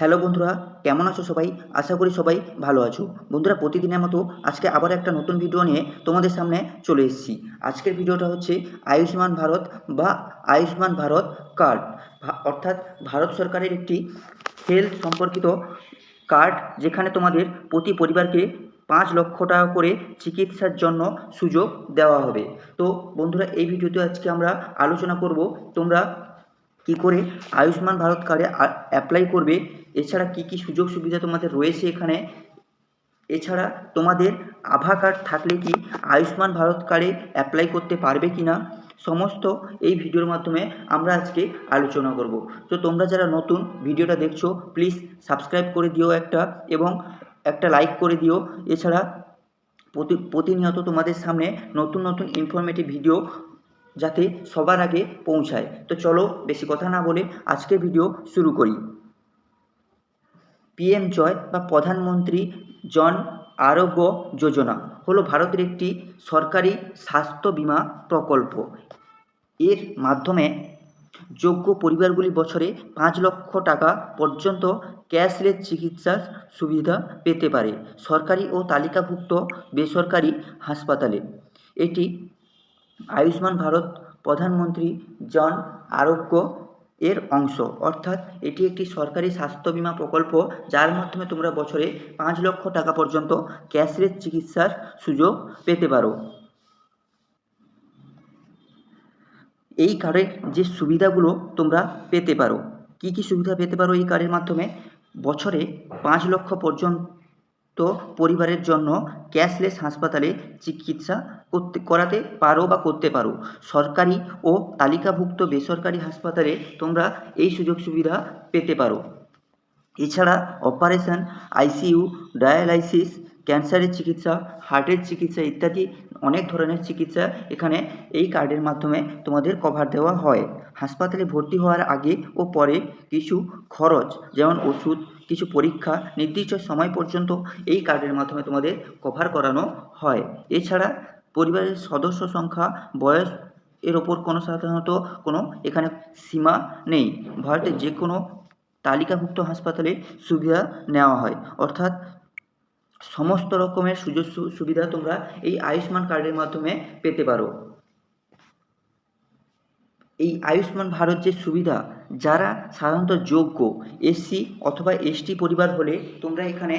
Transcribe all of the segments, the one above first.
Hello বন্ধুরা, কেমন আছো সবাই? আশা করি সবাই ভালো আছো। বন্ধুরা, প্রতিদিনের মতো আজকে আবার একটা নতুন ভিডিও নিয়ে তোমাদের সামনে চলে এসেছি। আজকের ভিডিওটা হচ্ছে আয়ুষ্মান ভারত বা আয়ুষ্মান ভারত কার্ড, অর্থাৎ ভারত সরকারের একটি হেলথ সম্পর্কিত কার্ড, যেখানে তোমাদের প্রতি পরিবারকে 5 লক্ষ টাকা করে চিকিৎসার জন্য সুযোগ দেওয়া হবে। তো বন্ধুরা, এই ভিডিওতে আজকে আমরা আলোচনা করব তোমরা কি করে আয়ুষ্মান ভারত কার্ডে অ্যাপ্লাই করবে, এছাড়া কি কি সুযোগ সুবিধা তোমাদের রয়েছে এখানে, এছাড়া তোমাদের আভা কার্ড থাকলে কি আয়ুষ্মান ভারত কার্ডে অ্যাপ্লাই করতে পারবে কি না, সমস্ত এই ভিডিওর মাধ্যমে আমরা আজকে আলোচনা করব। তো তোমরা যারা নতুন ভিডিওটা দেখছো, প্লিজ সাবস্ক্রাইব করে দিও এবং একটা লাইক করে দিও। এছাড়া প্রতিনিয়ত তোমাদের সামনে নতুন নতুন ইনফরমেটিভ ভিডিও যাতে সবার আগে পৌঁছায়। তো চলো বেশি কথা না বলে আজকে ভিডিও শুরু করি। পিএম জয় বা প্রধানমন্ত্রী জন আরোগ্য যোজনা হলো ভারতের একটি সরকারি স্বাস্থ্য বীমা প্রকল্প। এর মাধ্যমে যোগ্য পরিবারগুলি বছরে 5 লক্ষ টাকা পর্যন্ত ক্যাশলেস চিকিৎসার সুবিধা পেতে পারে সরকারি ও তালিকাভুক্ত বেসরকারি হাসপাতালে। এটি আয়ুষ্মান ভারত প্রধানমন্ত্রী জন আরোগ্য এর অংশ, অর্থাৎ এটি একটি সরকারি স্বাস্থ্য বীমা প্রকল্প যার মাধ্যমে তোমরা বছরে 5 লক্ষ টাকা পর্যন্ত ক্যাশলেস চিকিৎসার সুযোগ পেতে পারো। এই কার্ডের যে সুবিধাগুলো তোমরা পেতে পারো, কি কি সুবিধা পেতে পারো এই কার্ডের মাধ্যমে: বছরে 5 লক্ষ পর্যন্ত পরিবারের জন্য ক্যাশলেস হাসপাতালে চিকিৎসা করাতে পারো বা করতে পারো। সরকারি ও তালিকাভুক্ত বেসরকারি হাসপাতালে তোমরা এই সুযোগ সুবিধা পেতে পারো। এছাড়া অপারেশন, আইসিইউ, ডায়ালাইসিস, ক্যান্সারের চিকিৎসা, হার্টের চিকিৎসা ইত্যাদি অনেক ধরনের চিকিৎসা এখানে এই কার্ডের মাধ্যমে তোমাদের কভার দেওয়া হয়। হাসপাতালে ভর্তি হওয়ার আগে ও পরে কিছু খরচ, যেমন ওষুধ, কিছু পরীক্ষা নির্দিষ্ট সময় পর্যন্ত এই কার্ডের মাধ্যমে তোমাদের কভার করানো হয়। এছাড়া পরিবারের সদস্য সংখ্যা, বয়স এর ওপর সাধারণত কোনো এখানে সীমা নেই। ভারতের যে কোনো তালিকাভুক্ত হাসপাতালে সুবিধা নেওয়া হয়, অর্থাৎ সমস্ত রকমের সুযোগ সুবিধা তোমরা এই আয়ুষ্মান কার্ডের মাধ্যমে পেতে পারো। এই আয়ুষ্মান ভারত যে সুবিধা, যারা সাধারণত যোগ্য এসসি অথবা এসটি পরিবার হলে তোমরা এখানে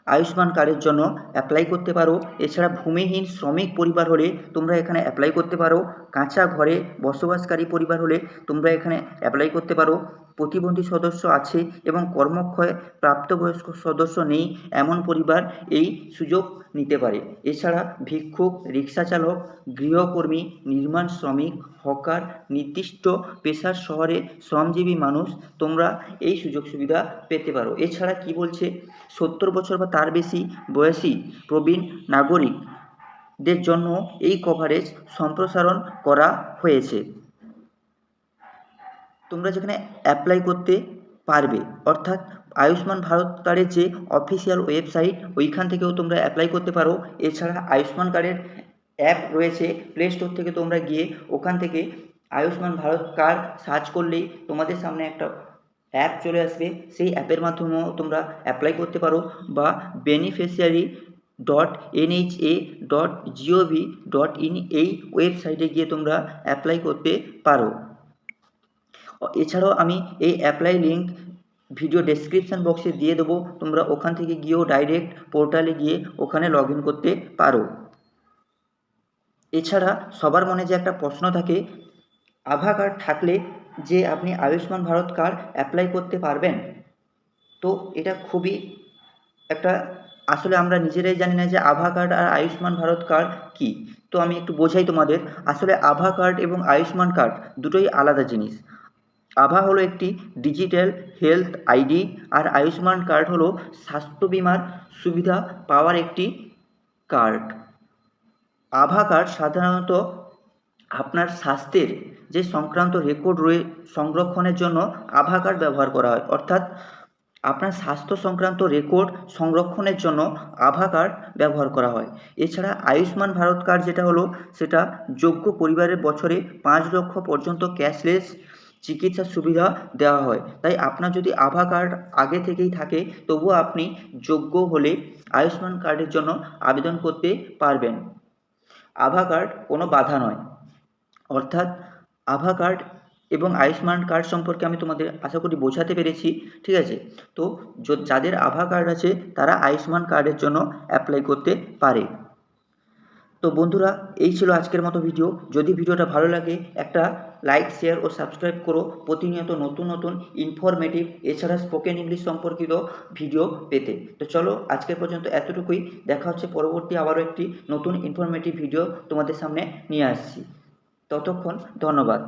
আয়ুষ্মান কার্ডের জন্য অ্যাপ্লাই করতে পারো। এছাড়া ভূমিহীন শ্রমিক পরিবার হলে তোমরা এখানে অ্যাপ্লাই করতে পারো। কাঁচা ঘরে বসবাসকারী পরিবার হলে তোমরা এখানে অ্যাপ্লাই করতে পারো। প্রতিবন্ধী সদস্য আছে এবং কর্মক্ষয় প্রাপ্তবয়স্ক সদস্য নেই এমন পরিবার এই সুযোগ নিতে পারে। এছাড়া ভিক্ষুক, রিক্সা চালক, গৃহকর্মী, নির্মাণ শ্রমিক, হকার, নির্দিষ্ট পেশার শহরে শ্রমজীবী মানুষ তোমরা এই সুযোগ সুবিধা পেতে পারো। এছাড়া কি বলছে, 70 বছর বা তার বেশি বয়সী প্রবীণ নাগরিকদের জন্য এই কভারেজ সম্প্রসারণ করা হয়েছে। তোমরা যেখানে অ্যাপ্লাই করতে পারবে, অর্থাৎ আয়ুষ্মান ভারত কার্ডের যে অফিসিয়াল ওয়েবসাইট, ওইখান থেকেও তোমরা অ্যাপ্লাই করতে পারো। এছাড়া আয়ুষ্মান কার্ডের অ্যাপ রয়েছে, প্লে স্টোর থেকে তোমরা গিয়ে ওখান থেকে আয়ুষ্মান ভারত কার্ড সার্চ করলেই তোমাদের সামনে একটা অ্যাপ চলে আসবে। সেই অ্যাপের মাধ্যমেও তোমরা অ্যাপ্লাই করতে পারো, বা beneficiary.nha.gov.in এই ওয়েবসাইটে গিয়ে তোমরা অ্যাপ্লাই করতে পারো। এছাড়াও আমি এই অ্যাপ্লাই লিঙ্ক ভিডিও ডেসক্রিপশান বক্সে দিয়ে দেবো, তোমরা ওখান থেকে গিয়েও ডাইরেক্ট পোর্টালে গিয়ে ওখানে লগ ইন করতে পারো। এছাড়া সবার মনে যে একটা প্রশ্ন থাকে, আভা কার্ড থাকলে যে আপনি আয়ুষ্মান ভারত কার্ড অ্যাপ্লাই করতে পারবেন, তো এটা খুবই একটা, আসলে আমরা নিজেরাই জানি না যে আভা কার্ড আর আয়ুষ্মান ভারত কার্ড কী। তো আমি একটু বোঝাই তোমাদের। আসলে আভা কার্ড এবং আয়ুষ্মান কার্ড দুটোই আলাদা জিনিস। আভা হলো একটি ডিজিটাল হেলথ আইডি, আর আয়ুষ্মান কার্ড হলো স্বাস্থ্য বিমার সুবিধা পাওয়ার একটি কার্ড। আভা কার্ড সাধারণত আপনার স্বাস্থ্যের যে সংক্রান্ত রেকর্ড সংরক্ষণের জন্য আভা কার্ড ব্যবহার করা হয়, অর্থাৎ আপনার স্বাস্থ্য সংক্রান্ত রেকর্ড সংরক্ষণের জন্য আভা কার্ড ব্যবহার করা হয়। এছাড়া আয়ুষ্মান ভারত কার্ড যেটা হলো, সেটা যোগ্য পরিবারের বছরে 5 লক্ষ পর্যন্ত ক্যাশলেস চিকিৎসার সুবিধা দেওয়া হয়। তাই আপনার যদি আভা কার্ড আগে থেকেই থাকে তবুও আপনি যোগ্য হলে আয়ুষ্মান কার্ডের জন্য আবেদন করতে পারবেন। আভা কার্ড কোনো বাধা নয়। অর্থাৎ আভা কার্ড এবং আয়ুষ্মান কার্ড সম্পর্কে আমি তোমাদের আশা করি বোঝাতে পেরেছি, ঠিক আছে? তো যাদের আভা কার্ড আছে তারা আয়ুষ্মান কার্ডের জন্য অ্যাপ্লাই করতে পারে। তো বন্ধুরা, এই ছিল আজকের মতো ভিডিও। যদি ভিডিওটা ভালো লাগে একটা লাইক, শেয়ার ও সাবস্ক্রাইব করো প্রতিনিয়ত নতুন নতুন ইনফরমেটিভ এছাড়া স্পোকেন ইংলিশ সম্পর্কিত ভিডিও পেতে। তো চলো আজকের পর্যন্ত এতটুকুই। দেখা হচ্ছে পরবর্তী আবারও একটি নতুন ইনফরমেটিভ ভিডিও তোমাদের সামনে নিয়ে আসছি। ততক্ষণ ধন্যবাদ।